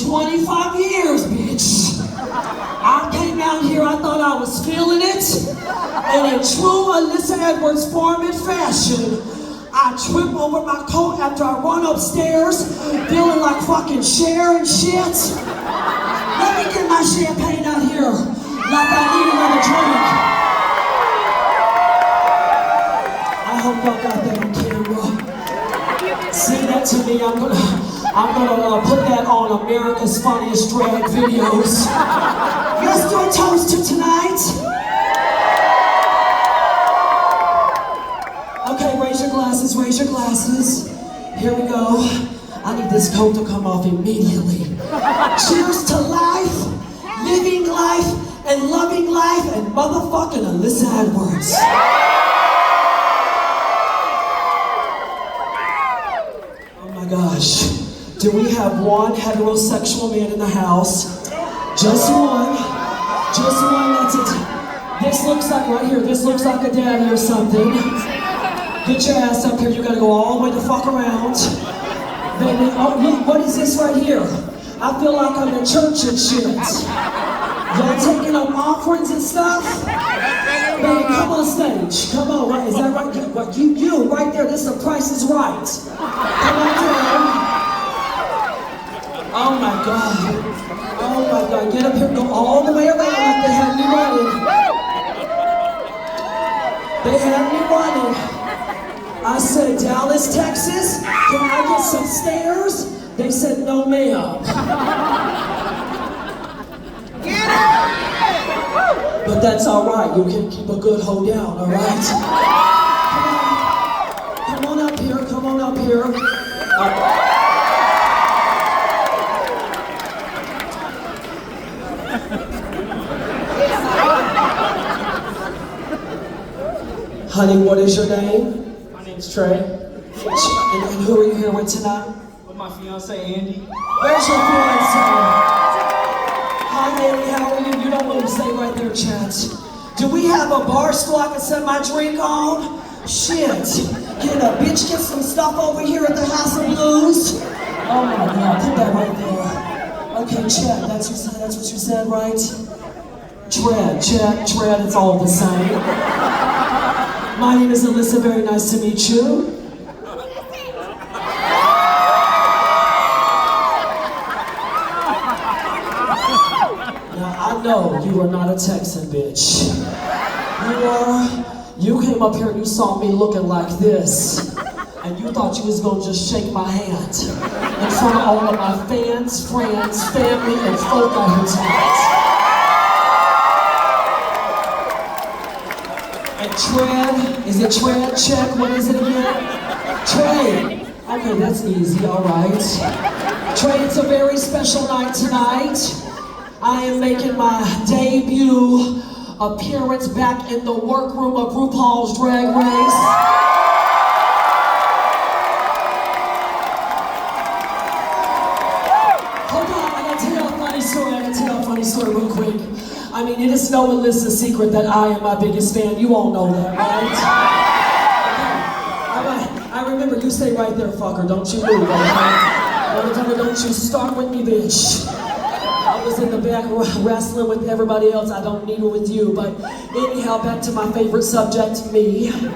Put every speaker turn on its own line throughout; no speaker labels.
25 years, bitch. I came out here, I thought I was feeling it, and in true Alyssa Edwards form and fashion, I trip over my coat after I run upstairs, feeling like fucking Cher and shit. Let me get my champagne out here, like I need another drink. I hope y'all got that on camera. Send that to me, I'm gonna put that on America's Funniest Drag Videos. Let's do a toast to tonight. Okay, raise your glasses, raise your glasses. Here we go. I need this coat to come off immediately. Cheers to life, living life, and loving life, and motherfucking Alyssa Edwards. Oh my gosh. Do we have one heterosexual man in the house? Just one. Just one, that's it. This looks like, right here, this looks like a daddy or something. Get your ass up here, you gotta go all the way the fuck around. Baby, oh look, what is this right here? I feel like I'm in church and shit. Y'all taking up offerings and stuff? Baby, come on stage. Come on, right? Is that right? You right there, this is The Price is Right. Come on down. Oh my God. Oh my God. Get up here, go all the way around like they had me running. They had me running. I said, Dallas, Texas, can I get some stairs? They said, no ma'am. But that's all right. You can keep a good hoe down, all right? Come on up here, come on up here. Honey, what is your name?
My name's Trey.
And who are you here with tonight?
With my fiance, Andy.
Where's your fiance? Hi, Andy, how are you? You don't want to stay right there, chat. Do we have a bar stool I can set my drink on? Shit. Can a bitch get some stuff over here at the House of Blues? Oh my God, put that right there. Okay, chat, that's what you said, right? Tread, tread, it's all the same. My name is Alyssa, very nice to meet you. Now, I know you are not a Texan, bitch. You came up here and you saw me looking like this, and you thought you was gonna just shake my hand in front of all of my fans, friends, family, and folk out here tonight. And Tread, is it Tread? Check, what is it again? Trey. Okay, that's easy, all right. Trey, it's a very special night tonight. I am making my debut appearance back in the workroom of RuPaul's Drag Race. Hold on, I gotta tell a funny story real quick. I mean, it is no Alyssa secret that I am my biggest fan. You all know that, right? I remember, you stay right there, fucker. Don't you move, okay? Don't you start with me, bitch. I was in the back wrestling with everybody else. I don't need it with you. But anyhow, back to my favorite subject, me. When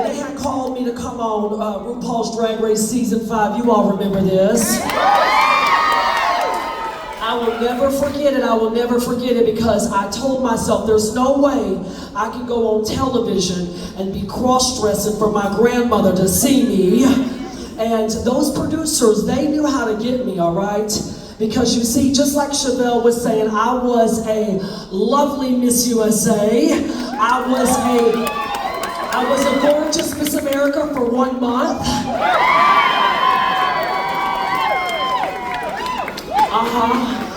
they had called me to come on RuPaul's Drag Race Season 5, you all remember this. I will never forget it. I will never forget it because I told myself there's no way I can go on television and be cross-dressing for my grandmother to see me. And those producers, they knew how to get me, all right? Because you see, just like Chevelle was saying, I was a lovely Miss USA. I was a gorgeous Miss America for 1 month.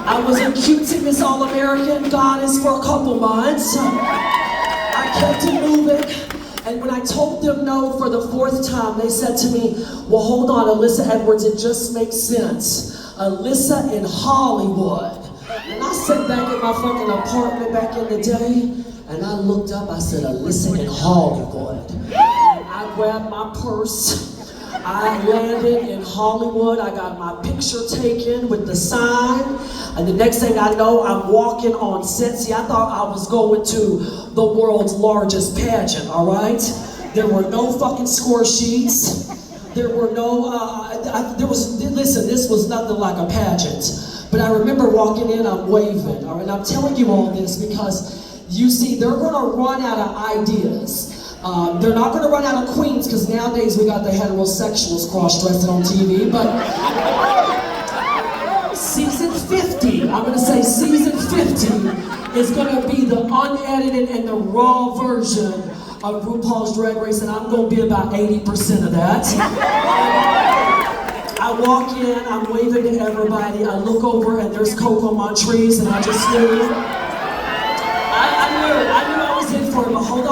I was a cutesy Miss All-American Goddess for a couple months. I kept it moving. And when I told them no for the 4th time, they said to me, well, hold on, Alyssa Edwards, it just makes sense. Alyssa in Hollywood. And I sat back in my fucking apartment back in the day, and I looked up, I said, Alyssa in Hollywood. And I grabbed my purse, I landed in Hollywood. I got my picture taken with the sign. And the next thing I know, I'm walking on set. See, I thought I was going to the world's largest pageant, all right? There were no fucking score sheets. There were no, listen, this was nothing like a pageant. But I remember walking in, I'm waving, all right? I'm telling you all this because, you see, they're gonna run out of ideas. They're not gonna run out of queens, because nowadays we got the heterosexuals cross-dressing on TV, but season 50, I'm gonna say season 50 is gonna be the unedited and the raw version of RuPaul's Drag Race, and I'm gonna be about 80% of that. I walk in, I'm waving to everybody, I look over and there's Coco Montrese, and I just knew. I knew I was in for it, but hold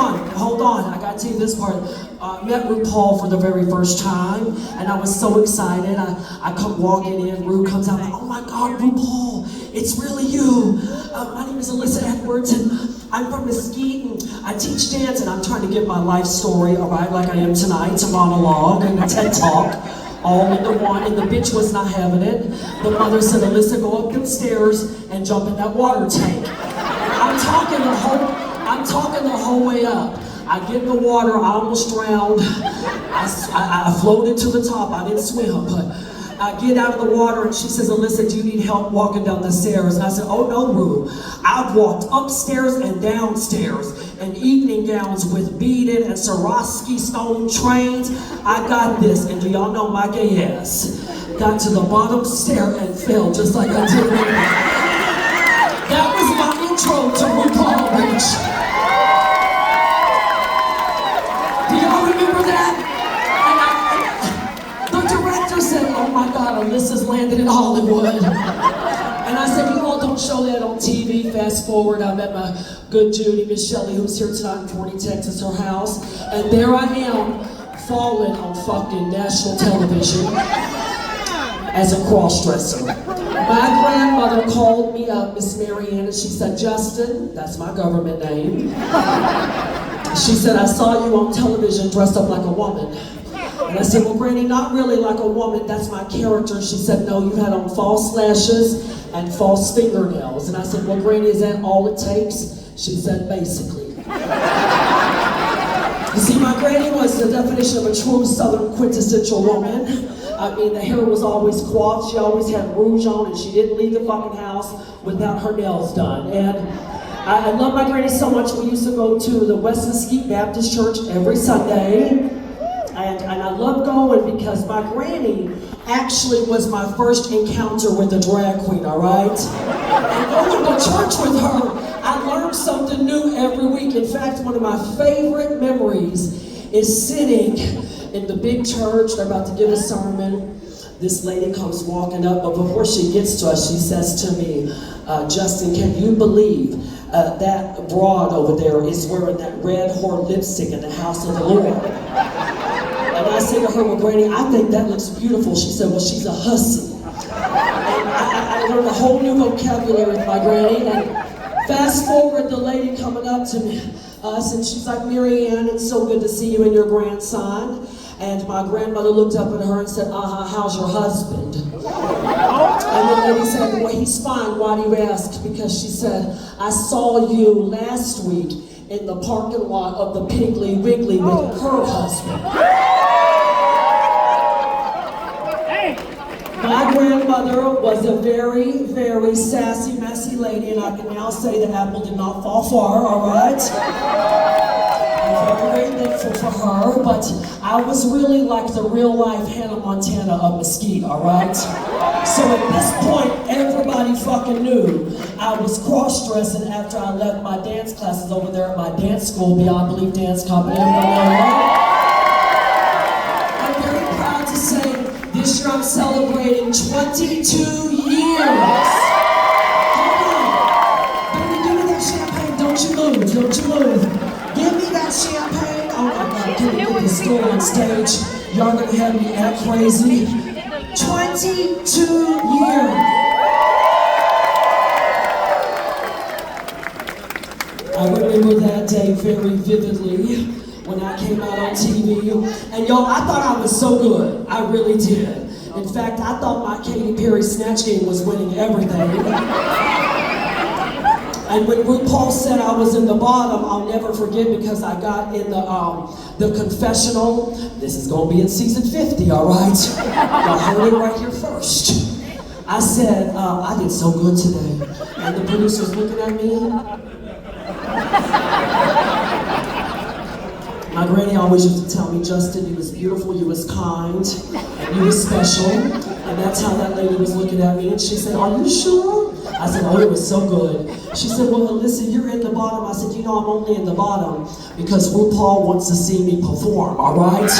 on, I gotta tell you this part. I met RuPaul for the very first time, and I was so excited. I come walking in, Ru comes out, like, oh my God, RuPaul, it's really you. My name is Alyssa Edwards, and I'm from Mesquite, and I teach dance, and I'm trying to give my life story, all right, like I am tonight, a monologue and a TED Talk. All into one, and the bitch was not having it. The mother said, Alyssa, go up them stairs and jump in that water tank. I'm talking the whole way up. I get in the water, I almost drowned. I floated to the top, I didn't swim, but I get out of the water and she says, Alyssa, do you need help walking down the stairs? And I said, oh no, Ru. I've walked upstairs and downstairs in evening gowns with beaded and Swarovski stone trains. I got this, and do y'all know my gay ass got to the bottom stair and fell just like I did. That was my intro to RuPaul, bitch. Do y'all remember that? And the director said, oh my God, Alyssa's landed in Hollywood. And I said, you all don't show that on TV. Fast forward, I met my good Judy, Miss Shelley, who's here tonight in Forney, Texas, her house. And there I am, falling on fucking national television as a cross-dresser. My grandmother called me up, Miss Marianne, and she said, Justin, that's my government name. She said, I saw you on television dressed up like a woman. And I said, well, Granny, not really like a woman, that's my character. She said, no, you had on false lashes and false fingernails. And I said, well, Granny, is that all it takes? She said, basically. You see, my granny was the definition of a true Southern quintessential woman. I mean, the hair was always coiffed, she always had rouge on, and she didn't leave the fucking house without her nails done. And I love my granny so much, we used to go to the West Mesquite Baptist Church every Sunday. And I love going because my granny actually was my first encounter with a drag queen, all right? And going to church with her, I learned something new every week. In fact, one of my favorite memories is sitting in the big church. They're about to give a sermon. This lady comes walking up, but before she gets to us, she says to me, Justin, can you believe that broad over there is wearing that red whore lipstick in the house of the Lord? And I said to her, well, Granny, I think that looks beautiful. She said, well, she's a hussy. And I learned a whole new vocabulary with my granny. And fast forward, the lady coming up to us, and she's like, Marianne, it's so good to see you and your grandson. And my grandmother looked up at her and said, how's your husband? And the lady said, well, he's fine. Why do you ask? Because she said, I saw you last week in the parking lot of the Piggly Wiggly with her husband. My grandmother was a very, very sassy, messy lady, and I can now say the apple did not fall far, all right? I'm very thankful for her, but I was really like the real-life Hannah Montana of Mesquite, all right? So at this point, everybody fucking knew I was cross-dressing after I left my dance classes over there at my dance school, Beyond Belief Dance Company. I'm very proud to say this year I'm celebrating 22 years. Hold on. Baby, give me that champagne. Don't you move. Don't you move. Give me that champagne. Oh my God, can we get this store on stage? Y'all gonna have me act crazy. 22 years. I remember that day very vividly when I came out on TV. And y'all, I thought I was so good. I really did. In fact, I thought my Katy Perry Snatch Game was winning everything. And when RuPaul said I was in the bottom, I'll never forget because I got in the confessional. This is gonna be in season 50, all right? Y'all heard it right here first. I said, I did so good today. And the producer's looking at me. My granny always used to tell me, Justin, you was beautiful, you was kind, and you was special. And that's how that lady was looking at me. And she said, are you sure? I said, oh, it was so good. She said, well, Alyssa, you're in the bottom. I said, you know, I'm only in the bottom because RuPaul wants to see me perform, all right?